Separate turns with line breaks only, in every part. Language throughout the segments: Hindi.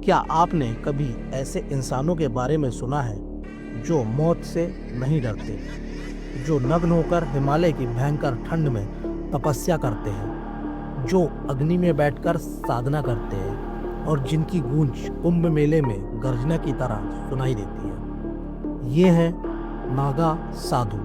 क्या आपने कभी ऐसे इंसानों के बारे में सुना है जो मौत से नहीं डरते, जो नग्न होकर हिमालय की भयंकर ठंड में तपस्या करते हैं, जो अग्नि में बैठकर साधना करते हैं और जिनकी गूंज कुंभ मेले में गर्जना की तरह सुनाई देती है? ये है नागा साधु,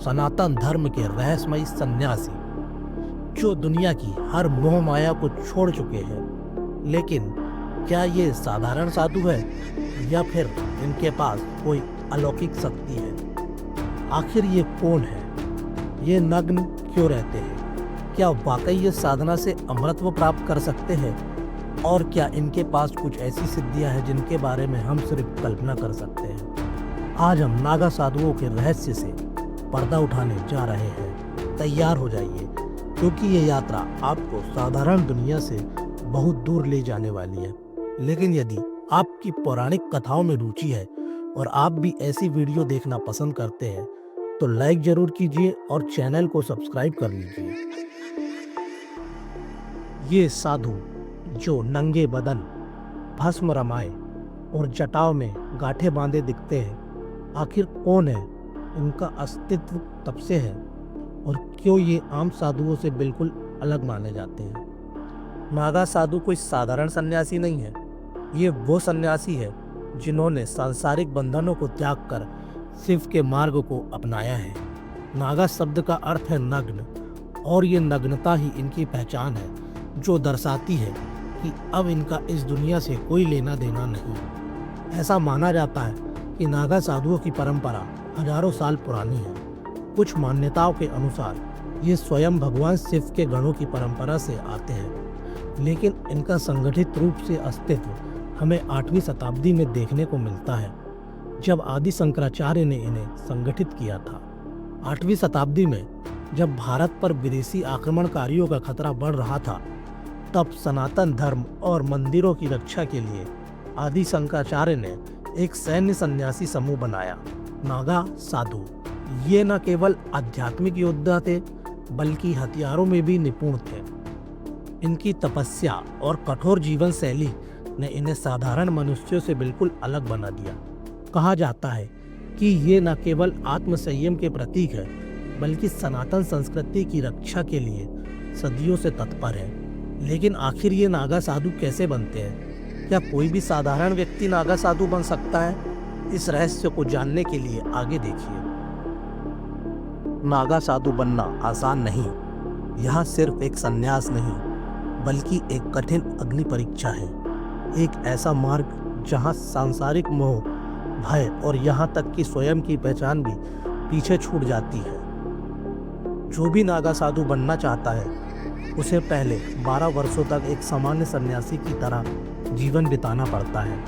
सनातन धर्म के रहस्यमयी सन्यासी जो दुनिया की हर मोह माया को छोड़ चुके हैं। लेकिन क्या ये साधारण साधु है या फिर इनके पास कोई अलौकिक शक्ति है? आखिर ये कौन है? ये नग्न क्यों रहते हैं? क्या वाकई ये साधना से अमरत्व प्राप्त कर सकते हैं? और क्या इनके पास कुछ ऐसी सिद्धियां हैं जिनके बारे में हम सिर्फ कल्पना कर सकते हैं? आज हम नागा साधुओं के रहस्य से पर्दा उठाने जा रहे हैं। तैयार हो जाइए, क्योंकि ये यात्रा आपको साधारण दुनिया से बहुत दूर ले जाने वाली है। लेकिन यदि आपकी पौराणिक कथाओं में रुचि है और आप भी ऐसी वीडियो देखना पसंद करते हैं तो लाइक जरूर कीजिए और चैनल को सब्सक्राइब कर लीजिए। ये साधु जो नंगे बदन, भस्म रमाए और जटाओं में गांठे बांधे दिखते हैं, आखिर कौन है? इनका अस्तित्व तब से है और क्यों ये आम साधुओं से बिल्कुल अलग माने जाते हैं? नागा साधु कोई साधारण सन्यासी नहीं है। ये वो सन्यासी है जिन्होंने सांसारिक बंधनों को त्याग कर शिव के मार्ग को अपनाया है। नागा शब्द का अर्थ है नग्न, और ये नग्नता ही इनकी पहचान है, जो दर्शाती है कि अब इनका इस दुनिया से कोई लेना देना नहीं। ऐसा माना जाता है कि नागा साधुओं की परंपरा हजारों साल पुरानी है। कुछ मान्यताओं के अनुसार ये स्वयं भगवान शिव के गणों की परंपरा से आते हैं, लेकिन इनका संगठित रूप से अस्तित्व हमें 8वीं शताब्दी में देखने को मिलता है, जब आदि शंकराचार्य ने इन्हें संगठित किया था। 8वीं शताब्दी में जब भारत पर विदेशी आक्रमणकारियों का खतरा बढ़ रहा था, तब सनातन धर्म और मंदिरों की रक्षा के लिए आदि शंकराचार्य ने एक सैन्य सन्यासी समूह बनाया, नागा साधु। ये न केवल आध्यात्मिक योद्धा थे, बल्कि हथियारों में भी निपुण थे। इनकी तपस्या और कठोर जीवन शैली ने इन्हें साधारण मनुष्यों से बिल्कुल अलग बना दिया। कहा जाता है कि ये न केवल आत्मसंयम के प्रतीक है, बल्कि सनातन संस्कृति की रक्षा के लिए सदियों से तत्पर है। लेकिन आखिर ये नागा साधु कैसे बनते हैं? क्या कोई भी साधारण व्यक्ति नागा साधु बन सकता है? इस रहस्य को जानने के लिए आगे देखिए। नागा साधु बनना आसान नहीं। यह सिर्फ एक संन्यास नहीं, बल्कि एक कठिन अग्नि परीक्षा है। एक ऐसा मार्ग जहां सांसारिक मोह, भय और यहाँ तक कि स्वयं की पहचान भी पीछे छूट जाती है। जो भी नागा साधु बनना चाहता है, उसे पहले 12 वर्षों तक एक सामान्य सन्यासी की तरह जीवन बिताना पड़ता है।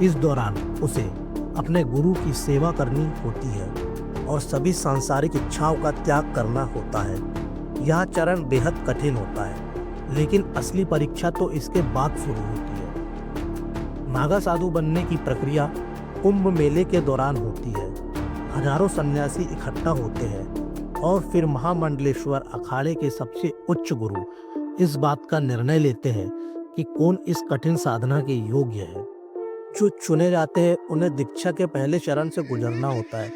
इस दौरान उसे अपने गुरु की सेवा करनी होती है और सभी सांसारिक इच्छाओं का त्याग करना होता है। यह चरण बेहद कठिन होता है, लेकिन असली परीक्षा तो इसके बाद शुरू होती है। नागा साधु बनने की प्रक्रिया कुंभ मेले के दौरान होती है। हजारों सन्यासी इकट्ठा होते हैं और फिर महामंडलेश्वर अखाड़े के सबसे उच्च गुरु इस बात का निर्णय लेते हैं कि कौन इस कठिन साधना के योग्य है। जो चुने जाते हैं उन्हें दीक्षा के पहले चरण से गुजरना होता है,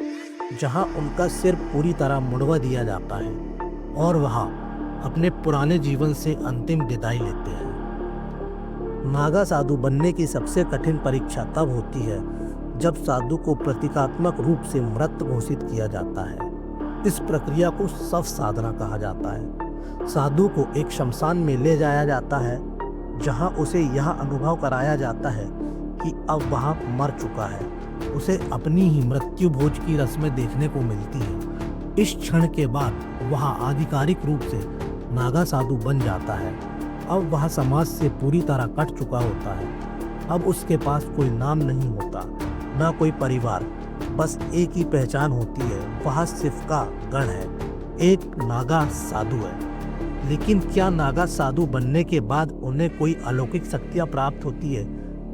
जहां उनका सिर पूरी तरह मुड़वा दिया जाता है और वह अपने पुराने जीवन से अंतिम विदाई लेते हैं। नागा साधु बनने की सबसे कठिन परीक्षा तब होती है जब साधु को प्रतीकात्मक रूप से मृत घोषित किया जाता है। इस प्रक्रिया को शव साधना कहा जाता है। साधु को एक शमशान में ले जाया जाता है, जहां उसे यह अनुभव कराया जाता है कि अब वह मर चुका है। उसे अपनी ही मृत्यु भोज की रस्में देखने को मिलती है। इस क्षण के बाद वह आधिकारिक रूप से नागा साधु बन जाता है। अब वह समाज से पूरी तरह कट चुका होता है। अब उसके पास कोई नाम नहीं होता, ना कोई परिवार, बस एक ही पहचान होती है, वह शिव का गण है, एक नागा साधु है। लेकिन क्या नागा साधु बनने के बाद उन्हें कोई अलौकिक शक्तियां प्राप्त होती है?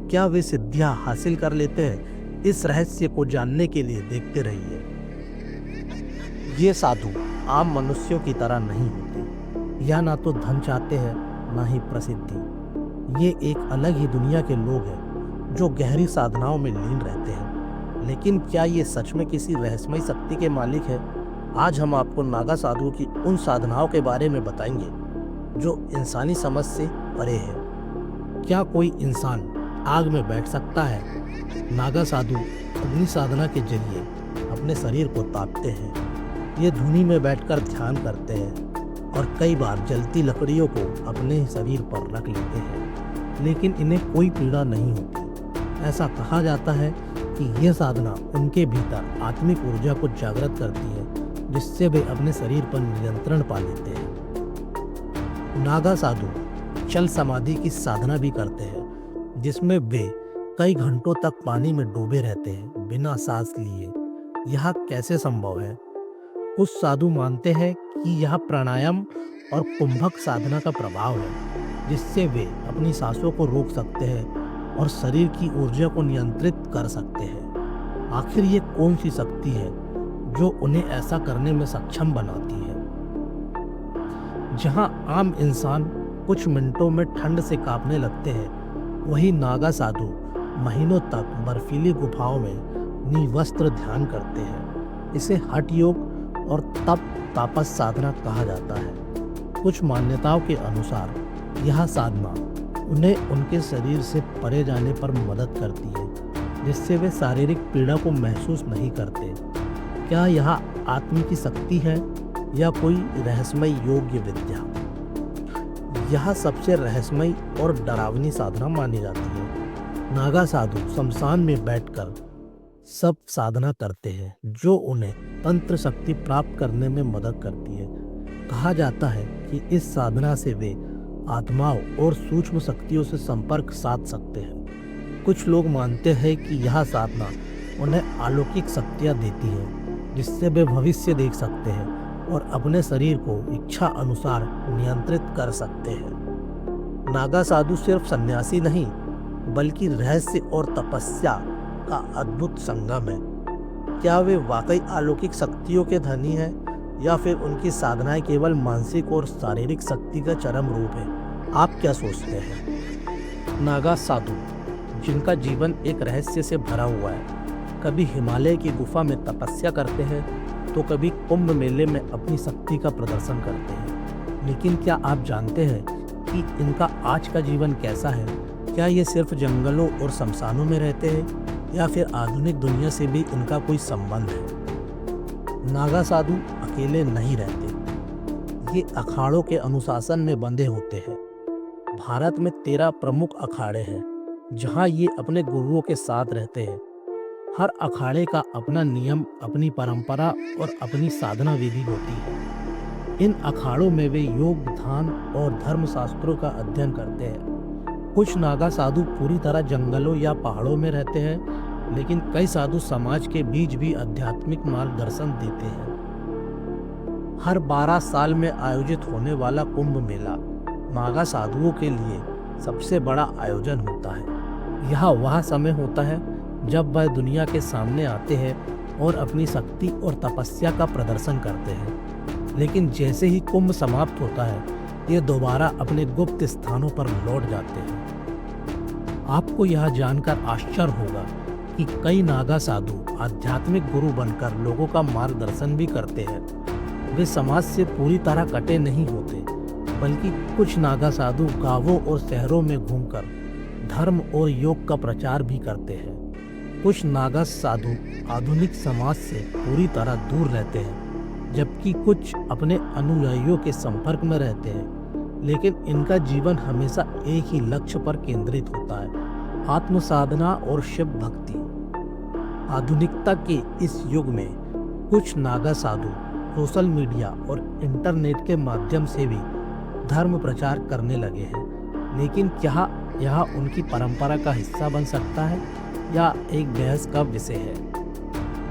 क्या वे सिद्धियां हासिल कर लेते हैं? इस रहस्य को जानने के लिए देखते रहिए। ये साधु आम मनुष्यों की तरह नहीं होते। या ना तो धन चाहते हैं, ना ही प्रसिद्धि। ये एक अलग ही दुनिया के लोग हैं, जो गहरी साधनाओं में लीन रहते हैं। लेकिन क्या ये सच में किसी रहस्यमयी शक्ति के मालिक है? आज हम आपको नागा साधुओं की उन साधनाओं के बारे में बताएंगे जो इंसानी समझ से परे है। क्या कोई इंसान आग में बैठ सकता है? नागा साधु अग्नि साधना के जरिए अपने शरीर को तापते हैं। ये धुनी में बैठकर ध्यान करते हैं और कई बार जलती लकड़ियों को अपने शरीर पर रख लेते हैं, लेकिन इन्हें कोई पीड़ा नहीं होती। ऐसा कहा जाता है कि यह साधना उनके भीतर आत्मिक ऊर्जा को जागृत करती है, जिससे वे अपने शरीर पर नियंत्रण पा लेते हैं। नागा साधु चल समाधि की साधना भी करते हैं, जिसमें वे कई घंटों तक पानी में डूबे रहते हैं बिना सांस लिए। यह कैसे संभव है? कुछ साधु मानते हैं कि यह प्राणायाम और कुंभक साधना का प्रभाव है, जिससे वे अपनी सांसों को रोक सकते हैं और शरीर की ऊर्जा को नियंत्रित कर सकते हैं। आखिर ये कौन सी शक्ति है जो उन्हें ऐसा करने में सक्षम बनाती है? जहां आम इंसान कुछ मिनटों में ठंड से कांपने लगते हैं, वहीं नागा साधु महीनों तक बर्फीली गुफाओं में निवस्त्र ध्यान करते हैं। इसे हठ योग और तप तापस साधना कहा जाता है। कुछ मान्यताओं के अनुसार यह साधना उन्हें उनके शरीर से परे जाने पर मदद करती है, जिससे वे शारीरिक पीड़ा को महसूस नहीं करते। क्या यह आत्म की शक्ति है या कोई रहस्यमय योग्य विद्या? यह सबसे रहस्यमयी और डरावनी साधना मानी जाती है। नागा साधु शमशान में बैठकर सब साधना करते हैं, जो उन्हें तंत्र शक्ति प्राप्त करने में मदद करती है। कहा जाता है कि इस साधना से वे आत्माओं और सूक्ष्म शक्तियों से संपर्क साध सकते हैं। कुछ लोग मानते हैं कि यह साधना उन्हें अलौकिक शक्तियाँ देती है, जिससे वे भविष्य देख सकते हैं और अपने शरीर को इच्छा अनुसार नियंत्रित कर सकते हैं। नागा साधु सिर्फ सन्यासी नहीं, बल्कि रहस्य और तपस्या का अद्भुत संगम है। क्या वे वाकई अलौकिक शक्तियों के धनी हैं या फिर उनकी साधनाएं केवल मानसिक और शारीरिक शक्ति का चरम रूप है? आप क्या सोचते हैं? नागा साधु जिनका जीवन एक रहस्य से भरा हुआ है, कभी हिमालय की गुफा में तपस्या करते हैं तो कभी कुंभ मेले में अपनी शक्ति का प्रदर्शन करते हैं। लेकिन क्या आप जानते हैं कि इनका आज का जीवन कैसा है? क्या ये सिर्फ जंगलों और शमशानों में रहते हैं या फिर आधुनिक दुनिया से भी इनका कोई संबंध है? नागा साधु अकेले नहीं रहते, ये अखाड़ों के अनुशासन में बंधे होते हैं। भारत में 13 प्रमुख अखाड़े हैं, जहां ये अपने गुरुओं के साथ रहते हैं। हर अखाड़े का अपना नियम, अपनी परंपरा और अपनी साधना विधि होती है। इन अखाड़ों में वे योग, ध्यान और धर्म शास्त्रों का अध्ययन करते हैं। कुछ नागा साधु पूरी तरह जंगलों या पहाड़ों में रहते हैं, लेकिन कई साधु समाज के बीच भी आध्यात्मिक मार्गदर्शन देते हैं। हर 12 साल में आयोजित होने वाला कुंभ मेला नागा साधुओं के लिए सबसे बड़ा आयोजन होता है। यह वह समय होता है जब वह दुनिया के सामने आते हैं और अपनी शक्ति और तपस्या का प्रदर्शन करते हैं। लेकिन जैसे ही कुंभ समाप्त होता है, ये दोबारा अपने गुप्त स्थानों पर लौट जाते हैं। आपको यह जानकर आश्चर्य होगा कि कई नागा साधु आध्यात्मिक गुरु बनकर लोगों का मार्गदर्शन भी करते हैं। वे समाज से पूरी तरह कटे नहीं होते, बल्कि कुछ नागा साधु गांवों और शहरों में घूमकर धर्म और योग का प्रचार भी करते हैं। कुछ नागा साधु आधुनिक समाज से पूरी तरह दूर रहते हैं, जबकि कुछ अपने अनुयायियों के संपर्क में रहते हैं। लेकिन इनका जीवन हमेशा एक ही लक्ष्य पर केंद्रित होता है, आत्म साधना और शिव भक्ति। आधुनिकता के इस युग में कुछ नागा साधु सोशल मीडिया और इंटरनेट के माध्यम से भी धर्म प्रचार करने लगे हैं। लेकिन क्या यह उनकी परंपरा का हिस्सा बन सकता है या एक बहस का विषय है?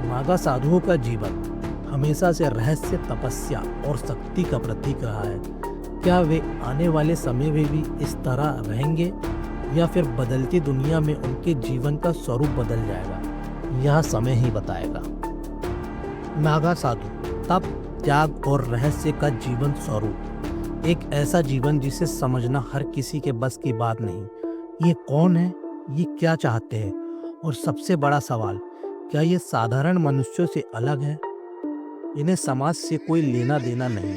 नागा साधुओं का जीवन हमेशा से रहस्य, तपस्या और शक्ति का प्रतीक रहा है। क्या वे आने वाले समय में भी इस तरह रहेंगे या फिर बदलती दुनिया में उनके जीवन का स्वरूप बदल जाएगा? यह समय ही बताएगा। नागा साधु तप, त्याग और रहस्य का जीवन स्वरूप, एक ऐसा जीवन जिसे समझना हर किसी के बस की बात नहीं। ये कौन है ये क्या चाहते हैं? और सबसे बड़ा सवाल, क्या ये साधारण मनुष्यों से अलग है? इन्हें समाज से कोई लेना देना नहीं,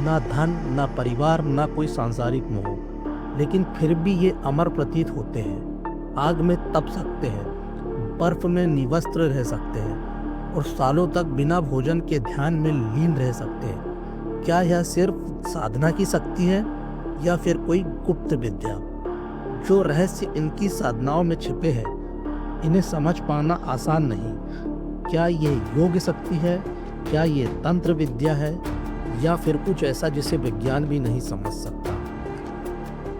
ना धन, ना परिवार, ना कोई सांसारिक मोह, लेकिन फिर भी ये अमर प्रतीत होते हैं। आग में तप सकते हैं, बर्फ में निवस्त्र रह सकते हैं और सालों तक बिना भोजन के ध्यान में लीन रह सकते हैं। क्या यह सिर्फ साधना की शक्ति है या फिर कोई गुप्त विद्या? जो रहस्य इनकी साधनाओं में छिपे हैं, इन्हें समझ पाना आसान नहीं। क्या ये योग शक्ति है? क्या ये तंत्र विद्या है? या फिर कुछ ऐसा जिसे विज्ञान भी नहीं समझ सकता?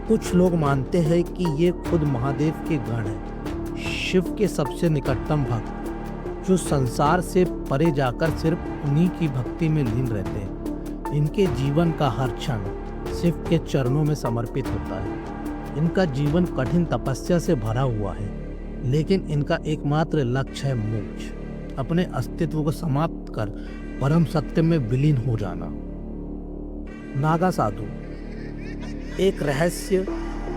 कुछ लोग मानते हैं कि ये खुद महादेव के गण हैं, शिव के सबसे निकटतम भक्त, जो संसार से परे जाकर सिर्फ उन्हीं की भक्ति में लीन रहते हैं। इनके जीवन का हर क्षण शिव के चरणों में समर्पित होता है। इनका जीवन कठिन तपस्या से भरा हुआ है, लेकिन इनका एकमात्र लक्ष्य है मोक्ष, अपने अस्तित्व को समाप्त कर परम सत्य में विलीन हो जाना। नागा साधु, एक रहस्य,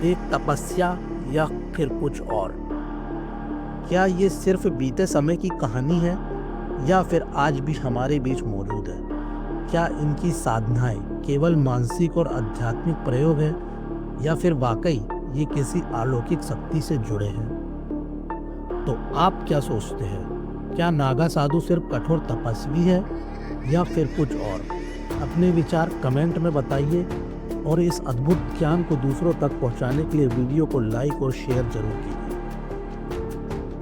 एक तपस्या या फिर कुछ और? क्या ये सिर्फ बीते समय की कहानी है या फिर आज भी हमारे बीच मौजूद है? क्या इनकी साधनाएं केवल मानसिक और आध्यात्मिक प्रयोग है या फिर वाकई ये किसी अलौकिक शक्ति से जुड़े हैं? तो आप क्या सोचते हैं? क्या नागा साधु सिर्फ कठोर तपस्वी है या फिर कुछ और? अपने विचार कमेंट में बताइए और इस अद्भुत ज्ञान को दूसरों तक पहुंचाने के लिए वीडियो को लाइक और शेयर जरूर कीजिए।